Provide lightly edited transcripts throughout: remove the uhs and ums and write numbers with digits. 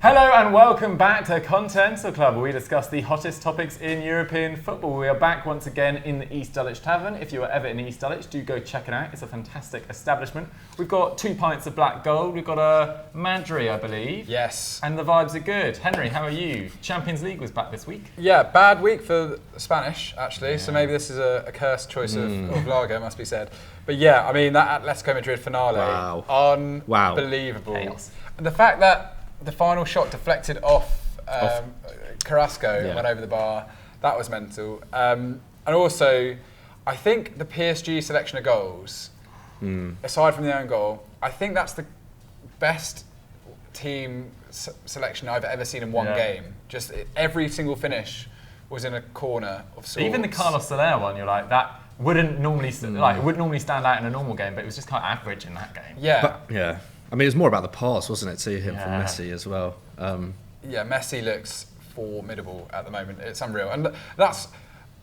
Hello and welcome back to Continental Club, where we discuss the hottest topics in European football. We are back once again in the East Dulwich Tavern. If you are ever in East Dulwich, do go check it out. It's a fantastic establishment. We've got 2 pints of black gold. We've got a Madry, I believe. Yes. And the vibes are good. Henry, how are you? Champions League was back this week. Yeah, bad week for the Spanish, actually. Yeah. So maybe this is a cursed choice of lager, must be said. But yeah, I mean, that Atletico Madrid finale, unbelievable. Chaos. And the fact that the final shot deflected off Carrasco and went over the bar, that was mental. And also, I think the PSG selection of goals, aside from the own goal, I think that's the best team selection I've ever seen in one game. Just every single finish was in a corner of sorts. Even the Carlos Soler one, you're like, that wouldn't normally stand out in a normal game, but it was just kind of average in that game. Yeah. But, I mean, it was more about the pass, wasn't it, to him from Messi as well. Messi looks formidable at the moment. It's unreal. And that's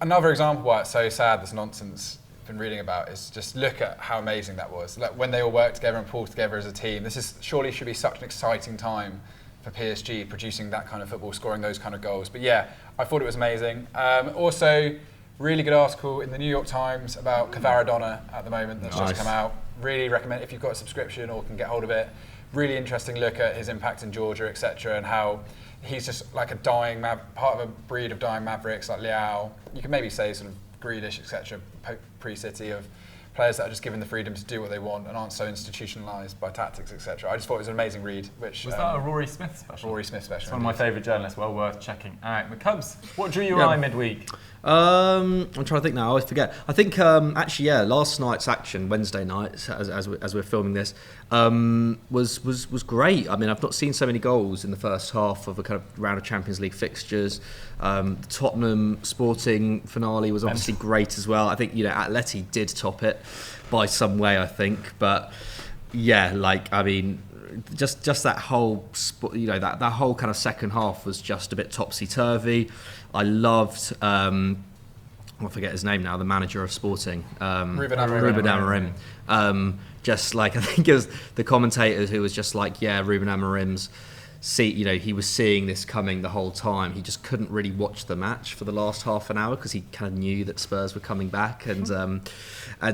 another example why it's so sad, this nonsense I've been reading about, is just look at how amazing that was. Like when they all work together and pull together as a team, surely should be such an exciting time for PSG, producing that kind of football, scoring those kind of goals. But yeah, I thought it was amazing. Also, really good article in the New York Times about Kvaradona at the moment that's just come out. Really recommend if you've got a subscription or can get hold of it. Really interesting look at his impact in Georgia, etc., and how he's just like a dying part of a breed of dying mavericks like Lyon. You can maybe say sort of Grealish, etc., pre-City, of players that are just given the freedom to do what they want and aren't so institutionalised by tactics, etc. I just thought it was an amazing read. Which was that a Rory Smith special? Rory Smith special. It's one of my favourite journalists. Well worth checking out. The Cubs. What drew your eye midweek? I'm trying to think now. I always forget. I think last night's action, Wednesday night, as we're filming this, was great. I mean, I've not seen so many goals in the first half of a kind of round of Champions League fixtures. The Tottenham Sporting finale was obviously great as well. I think Atleti did top it by some way, I think, but just that whole that whole kind of second half was just a bit topsy-turvy. I loved I forget his name now, the manager of Sporting, Ruben Amorim. Just like, I think it was the commentator who was just like, Ruben Amorim's he was seeing this coming the whole time. He just couldn't really watch the match for the last half an hour because he kind of knew that Spurs were coming back, and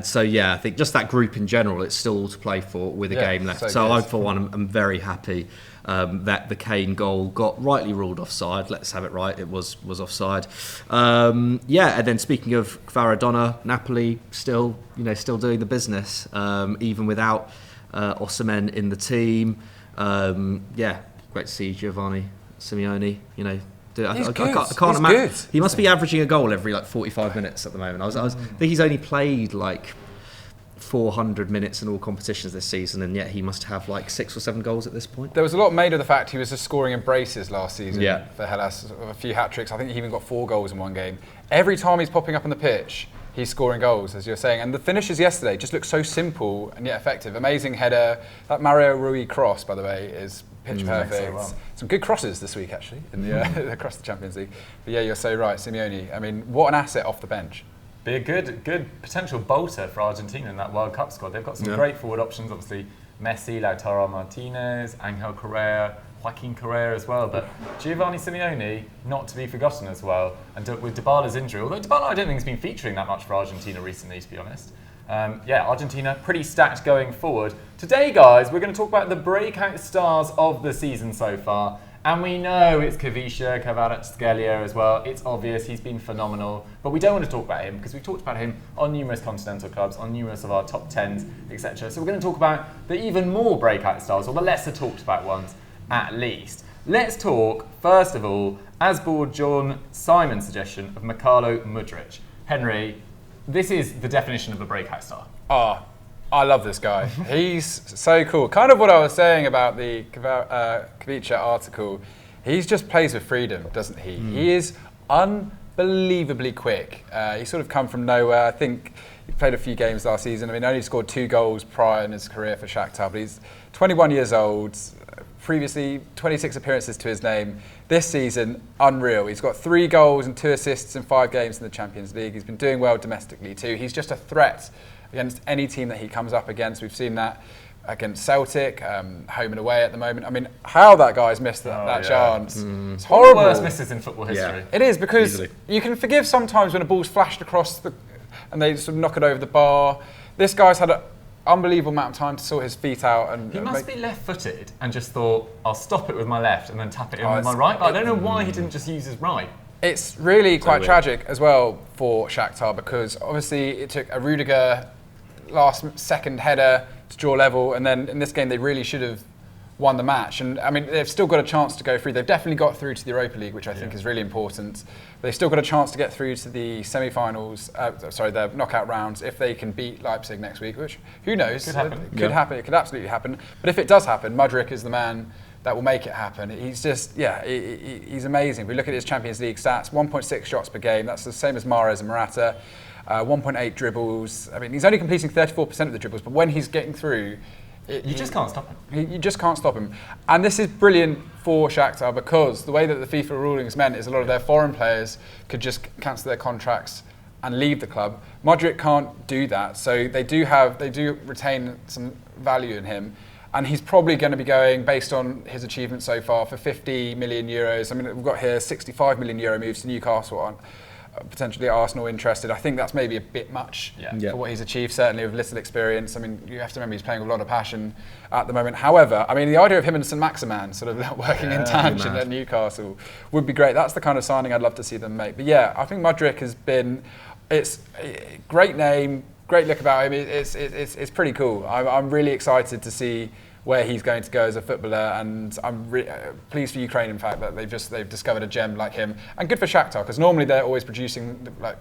so I think just that group in general, it's still all to play for with a game left. So I, for one, I'm very happy that the Kane goal got rightly ruled offside. Let's have it right, it was offside. And then speaking of Kvaradona, Napoli still doing the business, even without Osimhen in the team. Great to see Giovanni Simeone. I can't imagine. He must be averaging a goal every 45 minutes at the moment. I think he's only played 400 minutes in all competitions this season, and yet he must have 6 or 7 goals at this point. There was a lot made of the fact he was just scoring in braces last season for Hellas, a few hat-tricks. I think he even got 4 goals in one game. Every time he's popping up on the pitch, he's scoring goals, as you're saying. And the finishes yesterday just looked so simple and yet effective. Amazing header. That Mario Rui cross, by the way, is pitch perfect. Well. Some good crosses this week, actually, in the across the Champions League. But yeah, you're so right, Simeone. I mean, what an asset off the bench. Be a good potential bolter for Argentina in that World Cup squad. They've got some great forward options, obviously. Messi, Lautaro Martinez, Angel Correa, Joaquin Correa as well, but Giovanni Simeone, not to be forgotten as well. And with Dybala's injury, although Dybala I don't think has been featuring that much for Argentina recently, to be honest. Argentina pretty stacked going forward. Today, guys, we're going to talk about the breakout stars of the season so far. And we know it's Kavisha, Kvaratskhelia as well. It's obvious, he's been phenomenal. But we don't want to talk about him because we've talked about him on numerous continental clubs, on numerous of our top 10s, etc. So we're going to talk about the even more breakout stars, or the lesser talked about ones at least. Let's talk, first of all, as board John Simon's suggestion, of Mykhaylo Mudryk. Henry, this is the definition of a breakout star. I love this guy. He's so cool. Kind of what I was saying about the Kavicha article. He just plays with freedom, doesn't he? He is unbelievably quick. He's sort of come from nowhere. I think he played a few games last season. I mean, only scored 2 goals prior in his career for Shakhtar, but he's 21 years old. Previously, 26 appearances to his name. This season, unreal. He's got 3 goals and 2 assists in 5 games in the Champions League. He's been doing well domestically too. He's just a threat against any team that he comes up against. We've seen that against Celtic, home and away at the moment. I mean, how that guy's missed that chance. It's horrible. Worst misses in football history. Yeah. It is, because you can forgive sometimes when a ball's flashed across and they sort of knock it over the bar. This guy's had an unbelievable amount of time to sort his feet out. And he must be left-footed and just thought, I'll stop it with my left and then tap it in with my right. I don't know why he didn't just use his right. It's really quite tragic as well for Shakhtar, because obviously it took a Rodrygo second header to draw level, and then in this game they really should have won the match. And I mean, they've still got a chance to go through. They've definitely got through to the Europa League, which I think is really important. They've still got a chance to get through to the semi-finals, the knockout rounds, if they can beat Leipzig next week, which, who knows? Could happen. Could happen. It could absolutely happen. But if it does happen, Mudryk is the man that will make it happen. He's just, he's amazing. We look at his Champions League stats, 1.6 shots per game. That's the same as Mahrez and Morata. 1.8 dribbles. I mean, he's only completing 34% of the dribbles, but when he's getting through, you just can't stop him. You just can't stop him. And this is brilliant for Shakhtar, because the way that the FIFA rulings meant is a lot of their foreign players could just cancel their contracts and leave the club. Mudryk can't do that, so they do retain some value in him. And he's probably going to be going, based on his achievements so far, for 50 million euros. I mean, we've got here 65 million euro moves to Newcastle on. Potentially Arsenal interested. I think that's maybe a bit much for what he's achieved, certainly with little experience. I mean, you have to remember he's playing with a lot of passion at the moment. However, I mean, the idea of him and St Maximan sort of working in tangent at Newcastle would be great. That's the kind of signing I'd love to see them make. But yeah, I think Mudryk has been, it's a great name, great look about him. It's pretty cool. I'm really excited to see where he's going to go as a footballer, and I'm pleased for Ukraine, in fact, that they've discovered a gem like him, and good for Shakhtar, because normally they're always producing, like,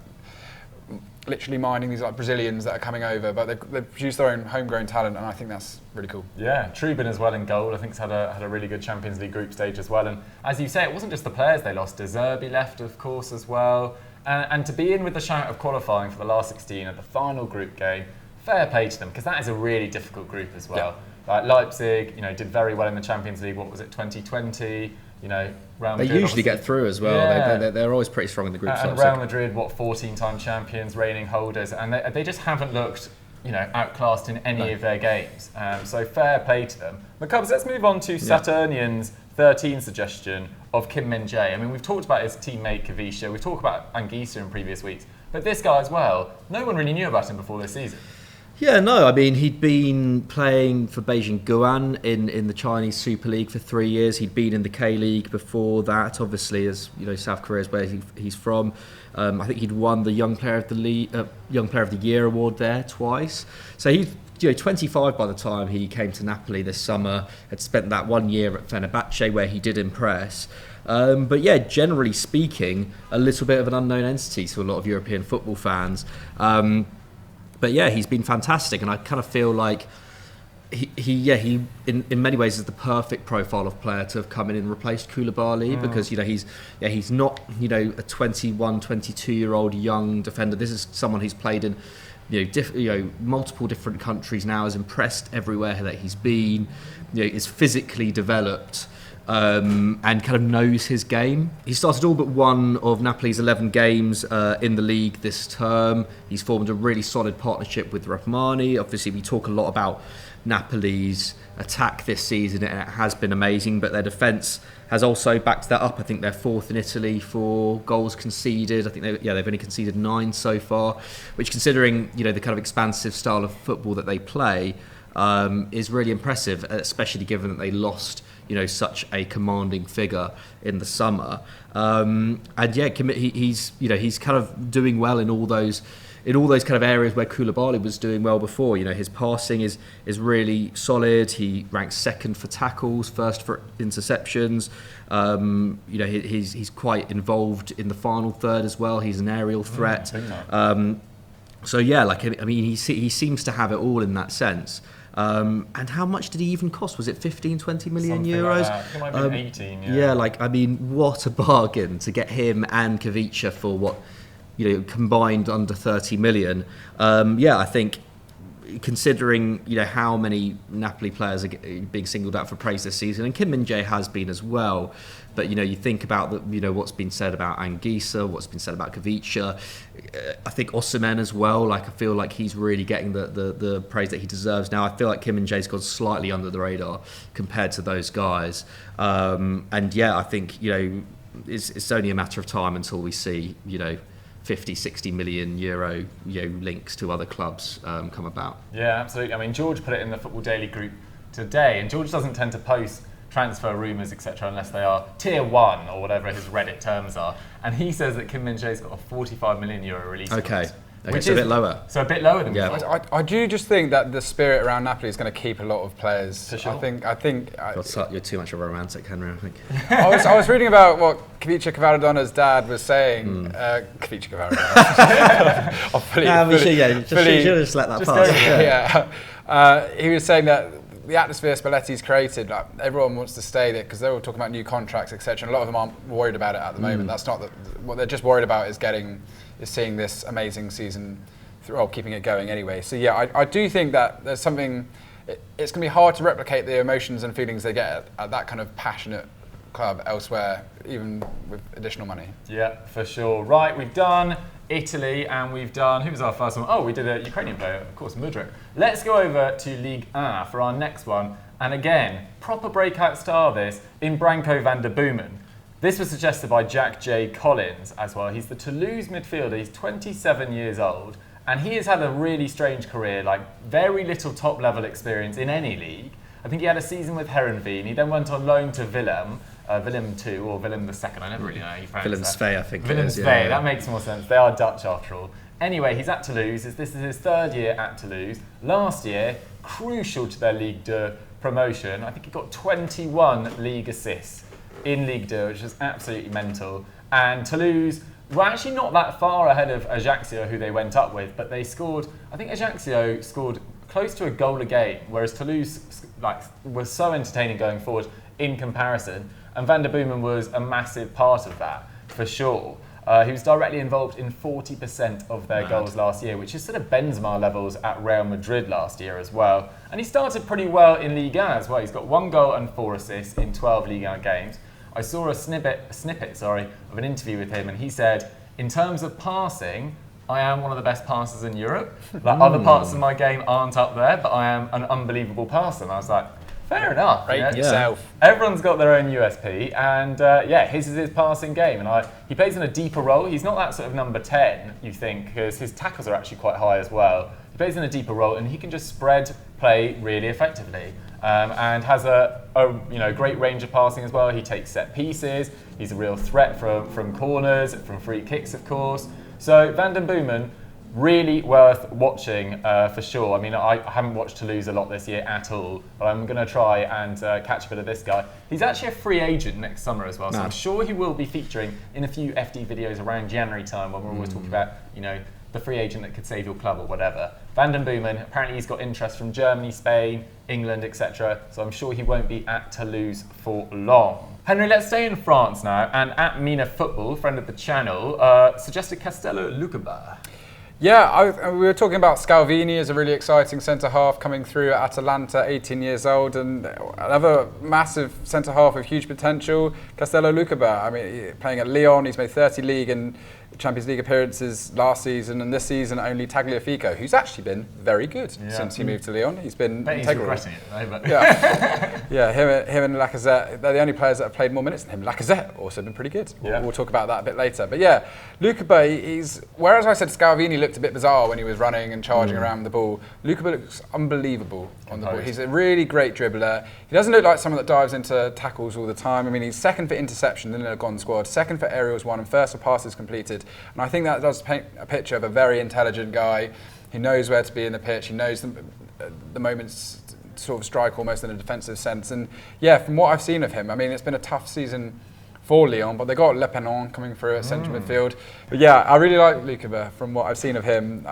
literally mining these like Brazilians that are coming over, but they've produced their own homegrown talent, and I think that's really cool. Yeah, Trubin as well in goal. I think has had a really good Champions League group stage as well. And as you say, it wasn't just the players they lost. De Zerbi left, of course, as well. And to be in with the shout of qualifying for the last 16 at the final group game, fair play to them, because that is a really difficult group as well. Yeah. Like Leipzig, did very well in the Champions League. What was it, 2020? Real Madrid. They usually get through as well. Yeah. They're always pretty strong in the group. And Real Madrid, 14-time champions, reigning holders, and they just haven't looked, outclassed in any of their games. So fair play to them. But Cubs, let's move on to Saturnian's 13 suggestion of Kim Min Jae. I mean, we've talked about his teammate Kavisha. We've talked about Anguissa in previous weeks, but this guy as well. No one really knew about him before this season. Yeah, no, I mean, he'd been playing for Beijing Guoan in the Chinese Super League for 3 years. He'd been in the K-League before that, obviously, as South Korea is where he's from. I think he'd won the Young Player of the Year award there twice. So he's 25 by the time he came to Napoli this summer. Had spent that 1 year at Fenerbahce where he did impress. But yeah, generally speaking, a little bit of an unknown entity to a lot of European football fans. But yeah, he's been fantastic, and I kind of feel like he in many ways is the perfect profile of player to have come in and replaced Koulibaly, because he's not a 21, 22-year-old young defender. This is someone who's played in multiple different countries now, has impressed everywhere that he's been, is physically developed. And kind of knows his game. He started all but one of Napoli's 11 games in the league this term. He's formed a really solid partnership with Rahmani. Obviously, we talk a lot about Napoli's attack this season, and it has been amazing, but their defence has also backed that up. I think they're fourth in Italy for goals conceded. I think they've only conceded 9 so far, which, considering the kind of expansive style of football that they play, is really impressive, especially given that they lost such a commanding figure in the summer. And yeah, he's kind of doing well in all those kind of areas where Koulibaly was doing well before. His passing is really solid. He ranks second for tackles, first for interceptions. He's quite involved in the final third as well. He's an aerial threat. So yeah, he seems to have it all in that sense. And how much did he even cost? Was it 15, 20 million Something euros? Like that. It might have been 18, yeah. What a bargain to get him and Kavicha for what, combined under 30 million. I think considering how many Napoli players are being singled out for praise this season, and Kim Min Jae has been as well. But you think about what's been said about Anguissa, what's been said about Kavica. I think Osimhen as well. I feel like he's really getting the praise that he deserves now. I feel like Kim Min Jae's gone slightly under the radar compared to those guys. And yeah, I think it's only a matter of time until we see 50, 60 million euro links to other clubs come about. Yeah, absolutely. I mean, George put it in the Football Daily group today, and George doesn't tend to post transfer rumours, etc., unless they are tier 1 or whatever his Reddit terms are. And he says that Kim Min Jae's got a 45 million euro release. Okay, which so a bit lower. So a bit lower than before. I do just think that the spirit around Napoli is going to keep a lot of players. For sure. I think you're too much of a romantic, Henry, I think. I was reading about what Kavica Cavaradonna's dad was saying. Kavica Cavaradonna. Just let that pass. He was saying that the atmosphere Spalletti's created, everyone wants to stay there because they're all talking about new contracts, etc. And a lot of them aren't worried about it at the moment. That's not what they're just worried about is seeing this amazing season, keeping it going anyway. So yeah, I do think that there's something. It's going to be hard to replicate the emotions and feelings they get at that kind of passionate club elsewhere, even with additional money. Yeah, for sure. Right, we've done Italy and we've done, who was our first one? Oh, we did a Ukrainian player, of course, Mudryk. Let's go over to Ligue 1 for our next one. And again, proper breakout star this in Branco Van Den Boomen. This was suggested by Jack J. Collins as well. He's the Toulouse midfielder. He's 27 years old. And he has had a really strange career, very little top-level experience in any league. I think he had a season with Herenveen. He then went on loan to Willem 2 or Willem II. I never really know how you pronounce that. Willem II, I think Willem it is. II, Yeah. that makes more sense. They are Dutch after all. Anyway, he's at Toulouse. This is his third year at Toulouse. Last year, crucial to their Ligue 2 promotion. I think he got 21 league assists in Ligue 2, which is absolutely mental. And Toulouse were actually not that far ahead of Ajaccio, who they went up with, but they scored, I think Ajaccio scored close to a goal a game, whereas Toulouse was so entertaining going forward in comparison. And Van der Boomen was a massive part of that, for sure. He was directly involved in 40% of their goals last year, which is sort of Benzema levels at Real Madrid last year as well. And he started pretty well in Ligue 1 as well. He's got 1 goal and 4 assists in 12 Ligue 1 games. I saw a snippet of an interview with him, and he said, in terms of passing, I am one of the best passers in Europe. Other parts of my game aren't up there, but I am an unbelievable passer. And I was like, fair enough. Rate yourself. Everyone's got their own USP, and his is his passing game. And he plays in a deeper role. He's not that sort of number 10, you think, because his tackles are actually quite high as well. He plays in a deeper role, and he can just spread play really effectively. And has a great range of passing as well. He takes set pieces. He's a real threat from corners, from free kicks, of course. So Van den Boomen, really worth watching for sure. I mean, I haven't watched Toulouse a lot this year at all, but I'm going to try and catch a bit of this guy. He's actually a free agent next summer as well, so I'm sure he will be featuring in a few FD videos around January time when we're always talking about, the free agent that could save your club or whatever. Van den Boomen, apparently he's got interest from Germany, Spain, England, etc. So I'm sure he won't be at Toulouse for long. Henry, let's stay in France now. And at Mina Football, friend of the channel, suggested Castello Lukeba. Yeah, we were talking about Scalvini as a really exciting centre-half coming through at Atalanta, 18 years old, and another massive centre-half with huge potential, Castello Lukeba. I mean, playing at Lyon, he's made 30 league and Champions League appearances last season, and this season only Tagliafico, who's actually been very good since he moved to Lyon. He's been integral. He's regretting it, though, but him and Lacazette, they're the only players that have played more minutes than him. Lacazette also been pretty good. We'll talk about that a bit later. But yeah, Lukeba, whereas I said Scalvini looked a bit bizarre when he was running and charging around the ball, Lukeba looks unbelievable on the ball. He's a really great dribbler. He doesn't look like someone that dives into tackles all the time. I mean, he's second for interception in the Gone squad, second for aerials won, and first for passes completed. And I think that does paint a picture of a very intelligent guy. He knows where to be in the pitch. He knows the moments to sort of strike almost in a defensive sense. And yeah, from what I've seen of him, I mean, it's been a tough season for Lyon, but they got Le Pennon coming through at central midfield. But yeah, I really like Lukeba from what I've seen of him.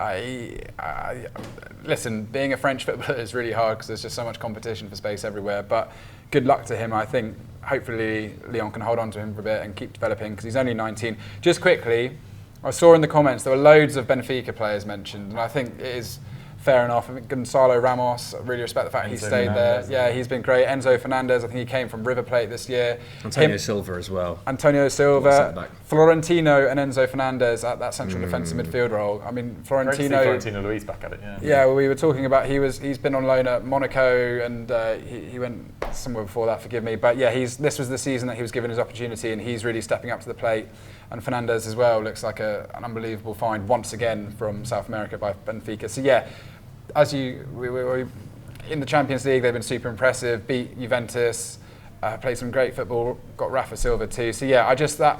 Listen, being a French footballer is really hard because there's just so much competition for space everywhere. But good luck to him. I think hopefully Lyon can hold on to him for a bit and keep developing because he's only 19. Just quickly, I saw in the comments there were loads of Benfica players mentioned, and I think it is fair enough. I think Gonzalo Ramos, I really respect the fact he stayed there. Yeah, he's been great. Enzo Fernandez, I think he came from River Plate this year. Antonio Silva as well. Antonio Silva, Florentino and Enzo Fernandez at that central defensive midfield role. I mean, Florentino Luis back at it, Yeah, well, we were talking about he's been on loan at Monaco and he went somewhere before that, forgive me. But yeah, this was the season that he was given his opportunity and he's really stepping up to the plate. And Fernandez as well looks like an unbelievable find once again from South America by Benfica. So yeah, we in the Champions League, they've been super impressive. Beat Juventus, played some great football. Got Rafa Silva too. So yeah,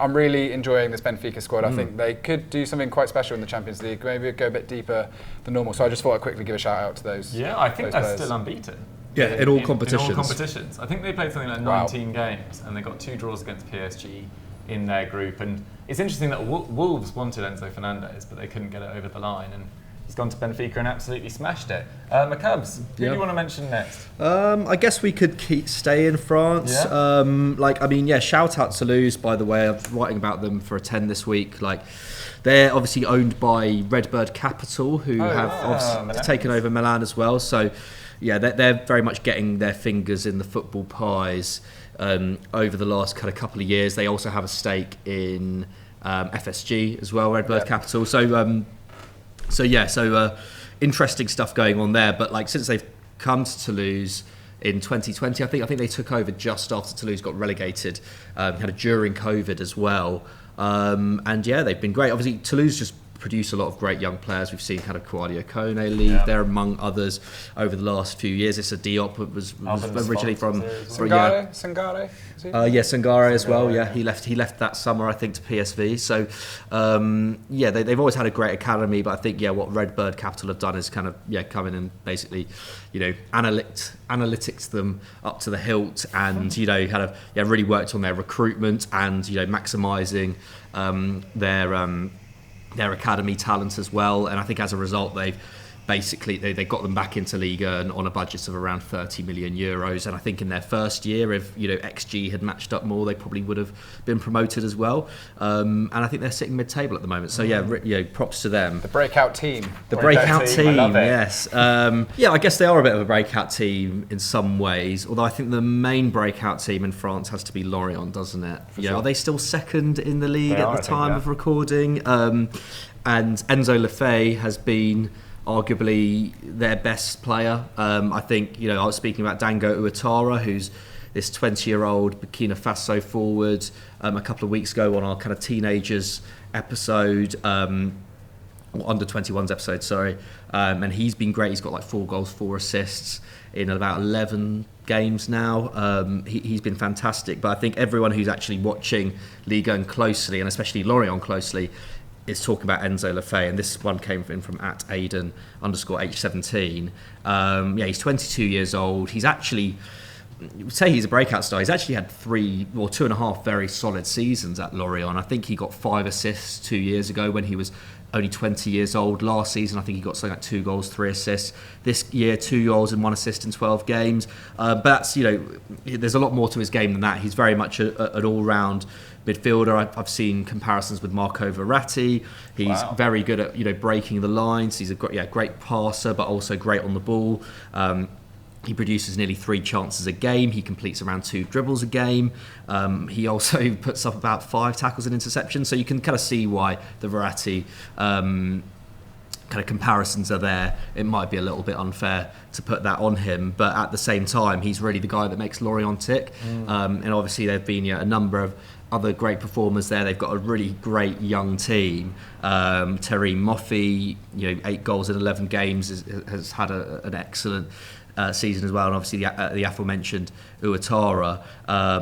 I'm really enjoying this Benfica squad. I think they could do something quite special in the Champions League. Maybe go a bit deeper than normal. So I just thought I'd quickly give a shout out to those. Yeah, I think they're players. Still unbeaten. Yeah, in all competitions. In all competitions. I think they played something like 19 games, and they got 2 draws against PSG in their group. And it's interesting that Wolves wanted Enzo Fernandez, but they couldn't get it over the line. And he's gone to Benfica and absolutely smashed it. McCubs, who do you want to mention next? I guess we could stay in France. Yeah. Shout out to Toulouse, by the way. I'm writing about them for a 10 this week. They're obviously owned by Redbird Capital, who have obviously taken over Milan as well. So, yeah, they're very much getting their fingers in the football pies over the last kind of couple of years. They also have a stake in FSG as well, Redbird Capital. So interesting stuff going on there. But since they've come to Toulouse in 2020, I think they took over just after Toulouse got relegated, kind of during COVID as well. They've been great. Obviously, Toulouse just produce a lot of great young players. We've seen kind of Kouadio Kone leave there among others over the last few years. Issa Diop was originally from Sangare. Sangare as well. Yeah, he left that summer, I think, to PSV. So they've always had a great academy, but I think what Redbird Capital have done is kind of come in and basically analytics them up to the hilt and really worked on their recruitment and maximising their academy talent as well, and I think as a result they got them back into Liga and on a budget of around 30 million euros. And I think in their first year, if XG had matched up more, they probably would have been promoted as well. And I think they're sitting mid-table at the moment. So props to them. The breakout team. The breakout team. Yes. I guess they are a bit of a breakout team in some ways. Although I think the main breakout team in France has to be Lorient, doesn't it? Sure. Are they still second in the league at the time of recording? And Enzo Lefebvre has been arguably their best player. I think, I was speaking about Dango Ouattara, who's this 20-year-old Burkina Faso forward, a couple of weeks ago on our kind of teenagers episode, under 21s episode, sorry. And he's been great. He's got 4 goals, 4 assists in about 11 games now. He's been fantastic. But I think everyone who's actually watching Ligue 1 closely, and especially Lorient closely, is talking about Enzo Lefebvre, and this one came in from @Aiden_H17. He's 22 years old. He's actually, say he's a breakout star. He's actually had 2.5 very solid seasons at Lorient. I think he got 5 assists 2 years ago when he was only 20 years old. Last season, I think he got something like 2 goals, 3 assists. This year, 2 goals and 1 assist in 12 games. But that's, there's a lot more to his game than that. He's very much an all-round midfielder. I've seen comparisons with Marco Verratti. He's very good at breaking the lines. He's a great passer, but also great on the ball. He produces nearly 3 chances a game. He completes around 2 dribbles a game. He also puts up about 5 tackles and interceptions. So you can kind of see why the Verratti kind of comparisons are there. It might be a little bit unfair to put that on him, but at the same time, he's really the guy that makes Lorient tick. And obviously, there've been a number of other great performers there. They've got a really great young team. Terry Moffi, 8 goals in 11 games, has had an excellent season as well, and obviously the aforementioned Ouattara.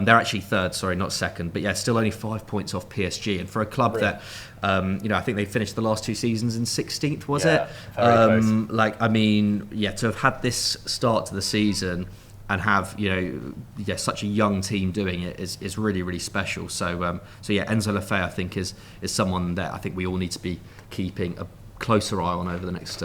They're actually third, sorry, not second, but still only 5 points off PSG. And for a club that, I think they finished the last 2 seasons in 16th, was it? Very close. To have had this start to the season and have such a young team doing it is really, really special. So Enzo Lefebvre, I think, is someone that I think we all need to be keeping a closer eye on over the next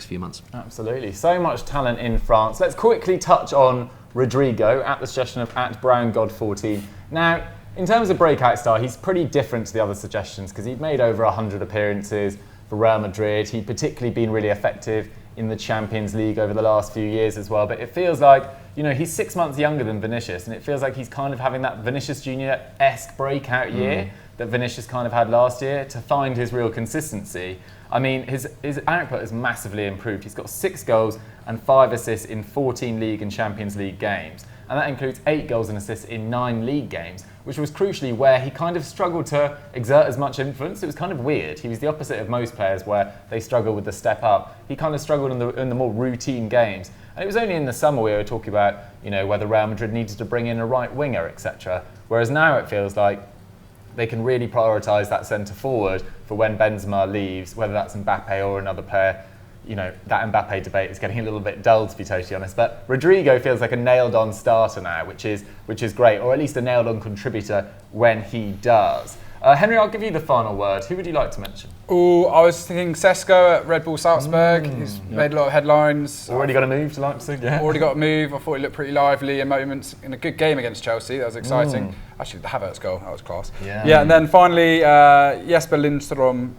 few months. Absolutely, so much talent in France. Let's quickly touch on Rodrygo at the suggestion of @BrownGod14. Now, in terms of breakout star, he's pretty different to the other suggestions because he'd made over 100 appearances for Real Madrid. He'd particularly been really effective in the Champions League over the last few years as well. But it feels like, he's 6 months younger than Vinicius, and it feels like he's kind of having that Vinicius Junior-esque breakout year that Vinicius kind of had last year to find his real consistency. I mean, his output has massively improved. He's got 6 goals and 5 assists in 14 League and Champions League games. And that includes 8 goals and assists in 9 league games, which was crucially where he kind of struggled to exert as much influence. It was kind of weird. He was the opposite of most players where they struggle with the step up. He kind of struggled in the more routine games. And it was only in the summer we were talking about, whether Real Madrid needed to bring in a right winger, etc. Whereas now it feels like they can really prioritise that centre forward for when Benzema leaves, whether that's Mbappe or another player. That Mbappe debate is getting a little bit dull, to be totally honest. But Rodrygo feels like a nailed-on starter now, which is great, or at least a nailed-on contributor when he does. Henry, I'll give you the final word. Who would you like to mention? Oh, I was thinking Sesko at Red Bull Salzburg. He's made a lot of headlines. Already got a move to Leipzig, yeah. Already got a move. I thought he looked pretty lively in moments. In a good game against Chelsea, that was exciting. Actually, the Havertz goal, that was class. Yeah, and then finally, Jesper Lindstrom.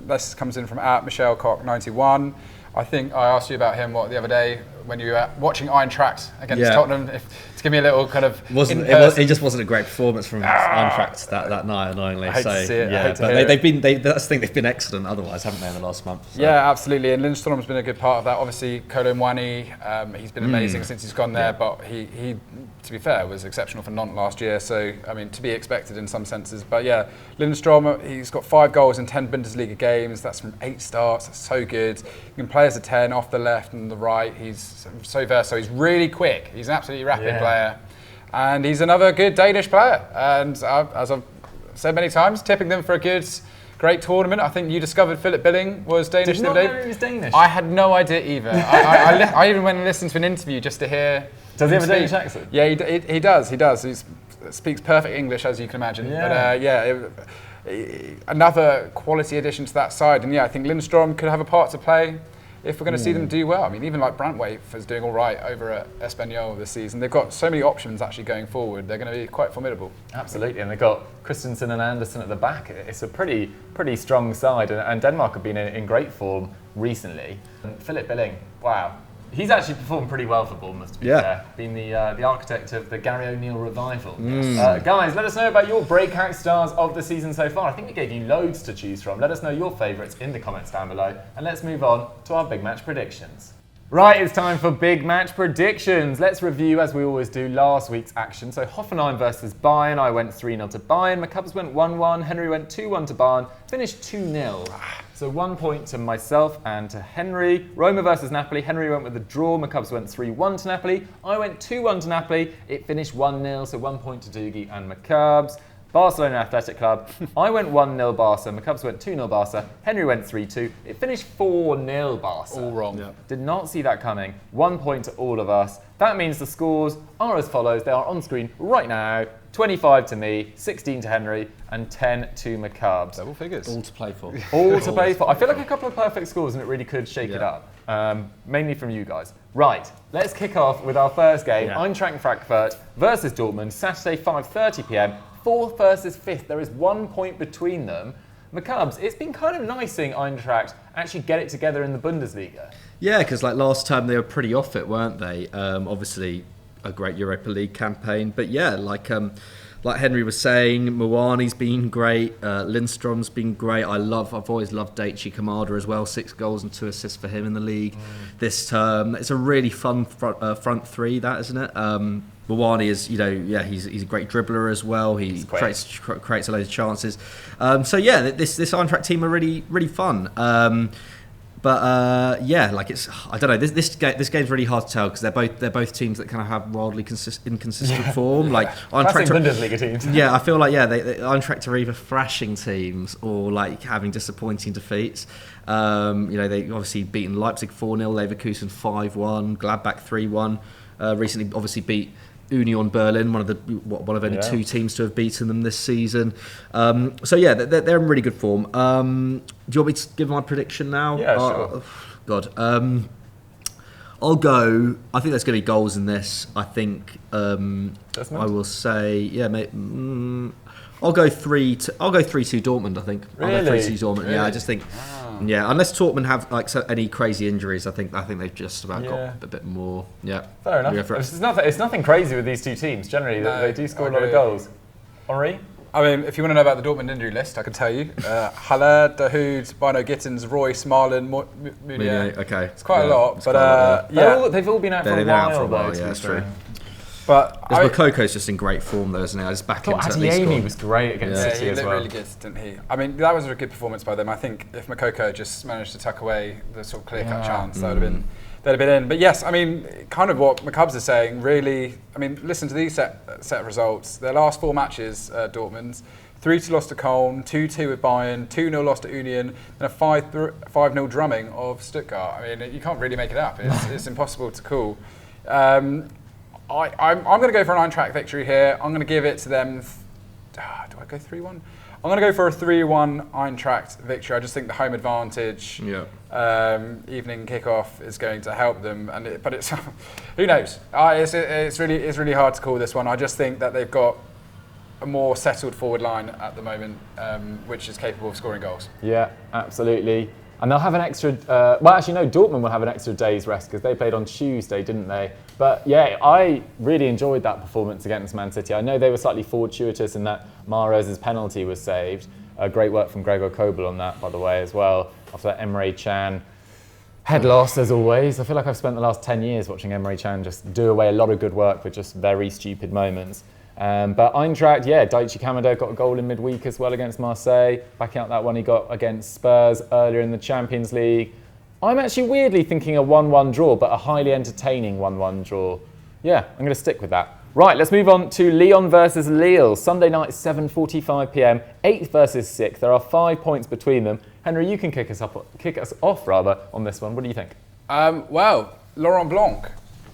This comes in from @Michelle Cock 91. I think I asked you about him the other day when you were watching Eintracht against Tottenham. To give me a little kind of it just wasn't a great performance from Eintracht that night, annoyingly. I hate to see it. Yeah, I hate to hear I think they've been excellent otherwise, haven't they, in the last month? So. Yeah, absolutely. And Lindstrom's been a good part of that. Obviously, Kolo Muani, he's been amazing since he's gone there, but he, to be fair, was exceptional for Nantes last year. So, I mean, to be expected in some senses. But yeah, Lindstrom, he's got 5 goals in 10 Bundesliga games. That's from 8 starts. That's so good. He can play as a 10 off the left and the right. He's so versatile. He's really quick. He's an absolutely rapid player. And he's another good Danish player. And as I've said many times, tipping them for a great tournament. I think you discovered Philip Billing was Danish the other day. Did not know he was Danish. I had no idea either. I even went and listened to an interview just to hear. Does he have a Danish accent? Yeah, he does. He does. He speaks perfect English, as you can imagine. Yeah. But another quality addition to that side. And yeah, I think Lindstrom could have a part to play if we're going to see them do well. I mean, even like Brantwaite is doing all right over at Espanyol this season. They've got so many options actually going forward. They're going to be quite formidable. Absolutely, and they've got Christensen and Anderson at the back. It's a pretty strong side, and Denmark have been in great form recently. And Philip Billing, wow. He's actually performed pretty well for Bournemouth, to be fair. Been the architect of the Gary O'Neill revival. Guys, let us know about your breakout stars of the season so far. I think we gave you loads to choose from. Let us know your favourites in the comments down below. And let's move on to our big match predictions. Right, it's time for big match predictions. Let's review, as we always do, last week's action. So Hoffenheim versus Bayern. I went 3-0 to Bayern. McCubbs went 1-1. Henry went 2-1 to Bayern. Finished 2-0. So 1 point to myself and to Henry. Roma versus Napoli. Henry went with a draw. McCubbs went 3-1 to Napoli. I went 2-1 to Napoli. It finished 1-0, so 1 point to Doogie and McCubbs. Barcelona Athletic Club. I went 1-0 Barca. McCubbs went 2-0 Barca. Henry went 3-2. It finished 4-0 Barca. All wrong. Yep. Did not see that coming. 1 point to all of us. That means the scores are as follows. They are on screen right now. 25 to me, 16 to Henry, and 10 to McCubbs. Double figures. All to play for. All to play for. I feel like a couple of perfect scores, and it really could shake it up. Mainly from you guys. Right, let's kick off with our first game. Eintracht Frankfurt versus Dortmund, Saturday 5:30 p.m. 4th versus 5th. There is 1 point between them. McCubbs, it's been kind of nice seeing Eintracht actually get it together in the Bundesliga. Yeah, because like last time they were pretty off it, weren't they? Obviously, a great Europa League campaign, but yeah, like Henry was saying, Muani's been great, Lindstrom's been great. I've always loved Daichi Kamada as well. 6 goals and 2 assists for him in the league this term. It's a really fun front three, that, isn't it? Muani is, he's a great dribbler as well. He creates a load of chances. So yeah, this Eintracht team are really, really fun. But I don't know. This game's really hard to tell because they're both teams that kind of have wildly inconsistent form. Like Eintracht Bundesliga teams. Yeah, I feel like Eintracht are either thrashing teams or like having disappointing defeats. They obviously beaten Leipzig 4-0, Leverkusen 5-1, Gladbach 3-1. Recently, obviously beat Union Berlin, one of only 2 teams to have beaten them this season. They're in really good form. Do you want me to give my prediction now? Yeah, sure. God. I'll go. I think there's going to be goals in this. I think I will say, I'll go 3-2 Dortmund. I think really? I'll go 3-2 Dortmund. Really? Yeah, I just think Yeah, unless Dortmund have any crazy injuries, I think they've just about got a bit more. Yeah, fair enough. It's nothing crazy with these two teams. Generally, they do score a lot of goals. Henri? I mean, if you want to know about the Dortmund injury list, I can tell you. Haller, Dahoud, Bino Gittins, Royce, Marlon, Meunier. Okay. It's quite a lot. But they've all been out for a while. Yeah, that's true. But Moukokko's just in great form though, isn't he? I was back into Adeyemi was great against City as well. He looked really good, didn't he? I mean, that was a good performance by them. I think if Moukokko just managed to tuck away the sort of clear-cut chance, they'd have been in. But yes, I mean, kind of what McCubs is saying, really, I mean, listen to these set of results. Their last 4 matches, Dortmund's, 3-2 loss to Köln, 2-2 with Bayern, 2-0 loss to Union, and a 5-0 drumming of Stuttgart. I mean, you can't really make it up. It's impossible to call. I'm going to go for an Eintracht victory here. I'm going to give it to them. Do I go 3-1? I'm going to go for a 3-1 Eintracht victory. I just think the home advantage, evening kickoff, is going to help them. But it's who knows? It's really hard to call this one. I just think that they've got a more settled forward line at the moment, which is capable of scoring goals. Yeah, absolutely. And they'll have an extra. Dortmund will have an extra day's rest because they played on Tuesday, didn't they? But yeah, I really enjoyed that performance against Man City. I know they were slightly fortuitous in that Mahrez's penalty was saved. Great work from Gregor Kobel on that, by the way, as well. After that, Emre Can head loss, as always. I feel like I've spent the last 10 years watching Emre Can just do away a lot of good work with just very stupid moments. But Eintracht, Daichi Kamada got a goal in midweek as well against Marseille, backing out that one he got against Spurs earlier in the Champions League. I'm actually weirdly thinking a 1-1 draw, but a highly entertaining 1-1 draw. Yeah, I'm going to stick with that. Right, let's move on to Lyon versus Lille. Sunday night, 7:45 p.m, 8th versus 6th. There are 5 points between them. Henry, you can kick us off on this one. What do you think? Laurent Blanc.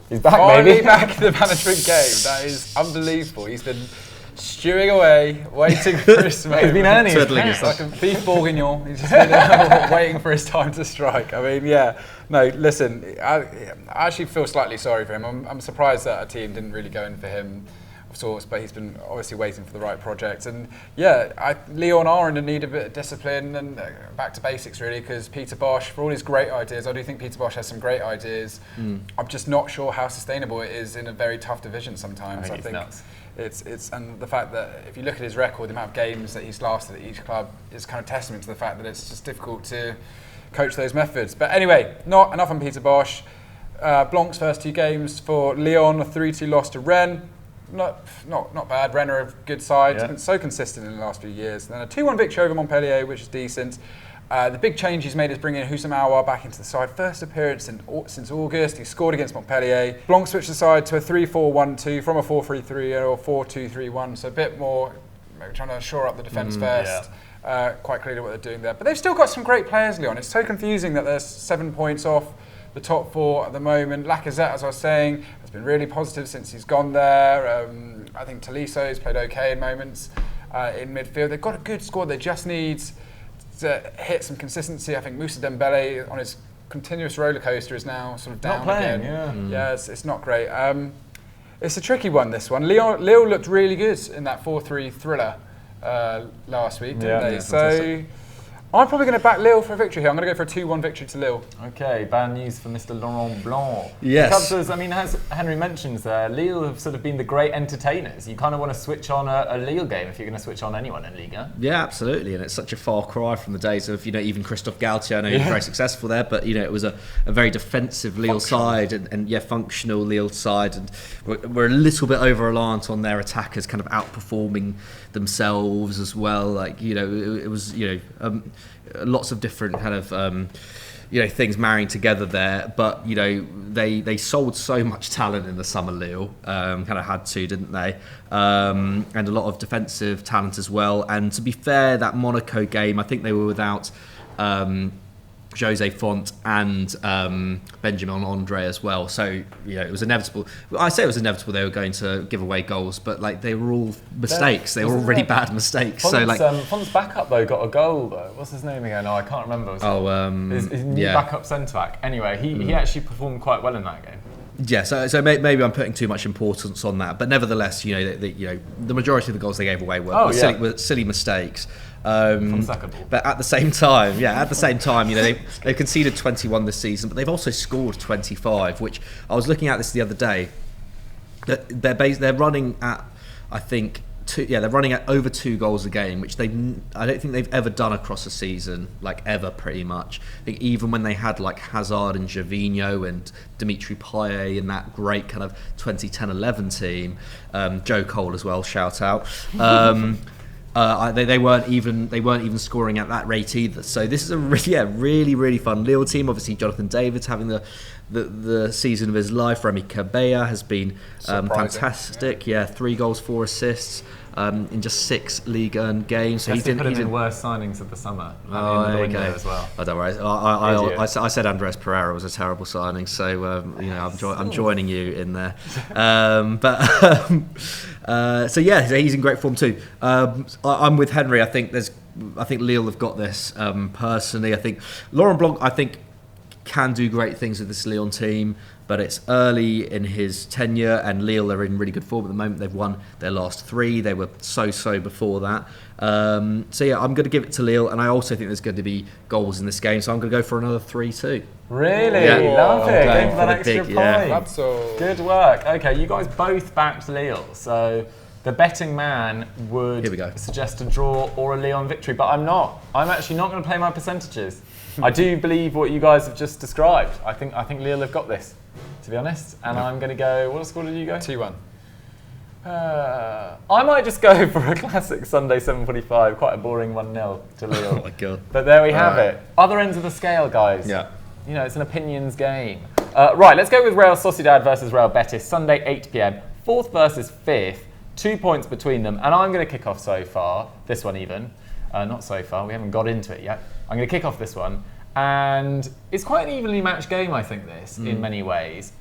He's back, finally back in the management game. That is unbelievable. He's been stewing away, waiting for his moment. He's been earning his cash. Like a beef bourguignon. He's just been waiting for his time to strike. I mean, listen, I actually feel slightly sorry for him. I'm surprised that a team didn't really go in for him of sorts, but he's been obviously waiting for the right project. And Lyon are in need of a bit of discipline and back to basics really, because Peter Bosch, for all his great ideas, I do think Peter Bosch has some great ideas. I'm just not sure how sustainable it is in a very tough division sometimes. I think nuts. It's and the fact that if you look at his record, the amount of games that he's lasted at each club is kind of testament to the fact that it's just difficult to coach those methods. But anyway, not enough on Peter Bosch. Blanc's first 2 games for Lyon, a 3-2 loss to Rennes. Not bad. Rennes are a good side. It's been so consistent in the last few years. And then a 2-1 victory over Montpellier, which is decent. The big change he's made is bringing Houssam Aouar back into the side. First appearance since August. He scored against Montpellier. Blanc switched the side to a 3-4-1-2 from a 4-3-3 or 4-2-3-1. So a bit more trying to shore up the defence first. Quite clearly what they're doing there. But they've still got some great players, Lyon. It's so confusing that they're 7 points off the top 4 at the moment. Lacazette, as I was saying, has been really positive since he's gone there. I think Toliso's played okay in moments in midfield. They've got a good squad. They just need to hit some consistency. I think Moussa Dembele on his continuous roller coaster is now sort of down again. It's not great. It's a tricky one, this one. Lille looked really good in that 4-3 thriller last week, didn't they? So I'm probably going to back Lille for a victory here. I'm going to go for a 2-1 victory to Lille. Okay, bad news for Mr. Laurent Blanc. Yes. Because, as Henry mentions there, Lille have sort of been the great entertainers. You kind of want to switch on a Lille game if you're going to switch on anyone in Liga. Yeah, absolutely. And it's such a far cry from the days of, even Christophe Galtier. I know he was very successful there, but, it was a very defensive Lille side and functional Lille side. And we're a little bit over-reliant on their attackers kind of outperforming themselves as well. It was, lots of different kind of things marrying together there, but they sold so much talent in the summer. Lille kind of had to, didn't they? And a lot of defensive talent as well. And to be fair, that Monaco game, I think they were without Jose Font and Benjamin Andre as well. So, it was inevitable. I say it was inevitable they were going to give away goals, but they were all mistakes. They were all really bad mistakes. Font's backup though got a goal though. What's his name again? I can't remember. His new backup centre back. Anyway, he actually performed quite well in that game. Yeah, so maybe I'm putting too much importance on that, but nevertheless, the majority of the goals they gave away were silly mistakes. Suckable. But at the same time, you know, they've conceded 21 this season, but they've also scored 25, which I was looking at this the other day. They're running at, I think, they're running at over 2 goals a game, which I don't think they've ever done across a season, like ever, pretty much. I think even when they had like Hazard and Gervinho and Dimitri Payet in that great kind of 2010-11 team, Joe Cole as well, shout out. They weren't even scoring at that rate either. So this is a really fun Lille team. Obviously, Jonathan David's having the season of his life. Remy Cabella has been fantastic. Yeah, 3 goals, 4 assists in just 6 Ligue 1 games. So he's put him in worst signings of the summer. There you go. As well. Oh, don't worry. I said Andres Pereira was a terrible signing, so you know, I'm joining you in there. So he's in great form too. I'm with Henry. I think Lille have got this. Personally, I think Laurent Blanc, can do great things with this Lyon team, but it's early in his tenure, and Lille are in really good form at the moment. They've won their last 3. They were so before that. I'm going to give it to Lille, and I also think there's going to be goals in this game, so I'm going to go for another 3-2. Really? Yeah. Love it. Going for that extra point. That's so good work. Okay, you guys both backed Lille, so the betting man would suggest a draw or a Lyon victory, but I'm not. I'm actually not going to play my percentages. I do believe what you guys have just described. I think Lille have got this, to be honest. And I'm going to go. What score did you go? 2-1. I might just go for a classic Sunday 7:45, quite a boring 1-0 to Lille. Oh my god! But there we have it. Other ends of the scale, guys. Yeah. You know, it's an opinions game. Right, let's go with Real Sociedad versus Real Betis. Sunday 8 p.m. 4th versus 5th. 2 points between them, and I'm going to kick off so far. This one even. Not so far. We haven't got into it yet. I'm going to kick off this one. And it's quite an evenly matched game, I think, in many ways.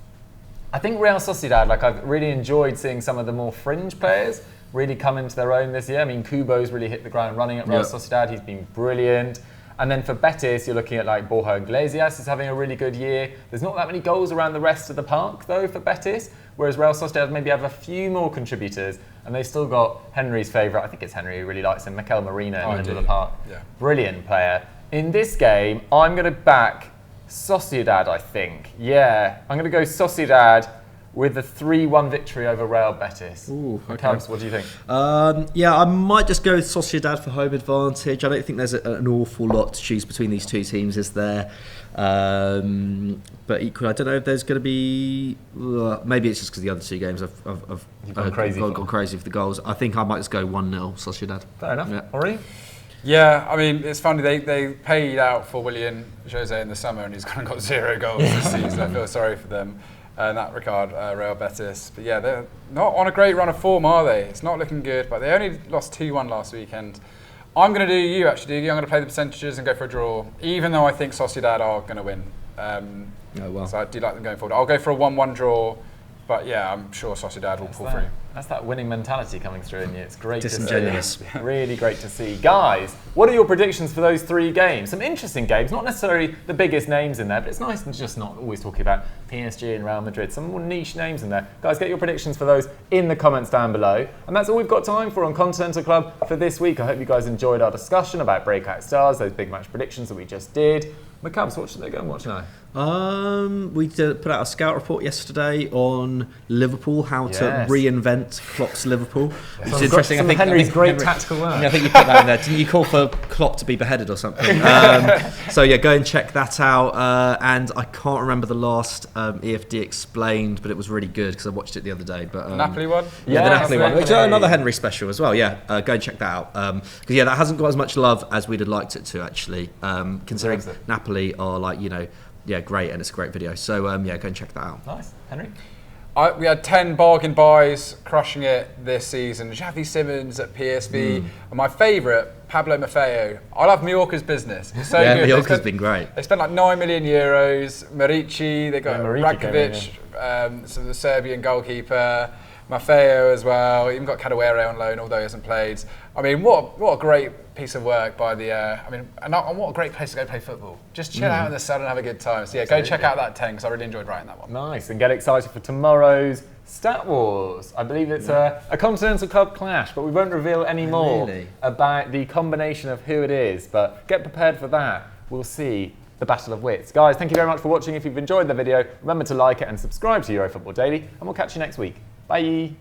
I think Real Sociedad, I've really enjoyed seeing some of the more fringe players really come into their own this year. I mean, Kubo's really hit the ground running at Real Sociedad. He's been brilliant. And then for Betis, you're looking at Borja Iglesias is having a really good year. There's not that many goals around the rest of the park, though, for Betis. Whereas Real Sociedad maybe have a few more contributors. And they've still got Henry's favourite. I think it's Henry who really likes him. Mykhaylo Mudryk in the middle of the park. Yeah. Brilliant player. In this game, I'm going to back Sociedad, I think. Yeah, I'm going to go Sociedad with a 3-1 victory over Real Betis. Ooh, okay. Cubs, what do you think? I might just go with Sociedad for home advantage. I don't think there's an awful lot to choose between these two teams, is there? But equally, I don't know if there's going to be... maybe it's just because the other 2 games have gone crazy for the goals. I think I might just go 1-0 Sociedad. Fair enough. Yeah. Ori? Yeah, I mean, it's funny, they paid out for William Jose in the summer and he's kind of got 0 goals this season. I feel sorry for them in that regard, Real Betis. But yeah, they're not on a great run of form, are they? It's not looking good, but they only lost 2-1 last weekend. I'm going to do you, actually, Doogie. I'm going to play the percentages and go for a draw, even though I think Sociedad are going to win. So I do like them going forward. I'll go for a 1-1 draw, but yeah, I'm sure Sociedad will pull through. That's that winning mentality coming through in you. It's great to see. Really great to see. Guys, what are your predictions for those 3 games? Some interesting games, not necessarily the biggest names in there, but it's nice to just not always talking about PSG and Real Madrid. Some more niche names in there. Guys, get your predictions for those in the comments down below. And that's all we've got time for on Continental Club for this week. I hope you guys enjoyed our discussion about breakout stars, those big match predictions that we just did. McCubs, what should they go and watch now? We put out a scout report yesterday on Liverpool, how to reinvent Klopp's Liverpool. Which is interesting. I think Henry's great tactical work. I think you put that in there. Didn't you call for Klopp to be beheaded or something? Go and check that out. And I can't remember the last EFD explained, but it was really good because I watched it the other day. But Napoli one? Yeah, the Napoli one, which is another Henry special as well. Yeah, go and check that out. Because that hasn't got as much love as we'd have liked it to, actually. Considering Napoli are great, and it's a great video. So go and check that out. Nice. Henry? We had 10 bargain buys crushing it this season. Xavi Simons at PSV. And my favourite, Pablo Maffeo. I love Mallorca's business. It's so good. Mallorca's been great. They spent €9 million. Marici, they got Rakovic, so the Serbian goalkeeper. Mykhaylo as well. Even got Cadawere on loan, although he hasn't played. I mean, what a great piece of work by the. And what a great place to go play football. Just chill out in the sun and have a good time. So yeah, go check out that 10 because I really enjoyed writing that one. Nice, and get excited for tomorrow's Stat Wars. I believe it's a Continental Club clash, but we won't reveal any more about the combination of who it is. But get prepared for that. We'll see the Battle of Wits. Guys, thank you very much for watching. If you've enjoyed the video, remember to like it and subscribe to EuroFootball Daily, and we'll catch you next week. Bye.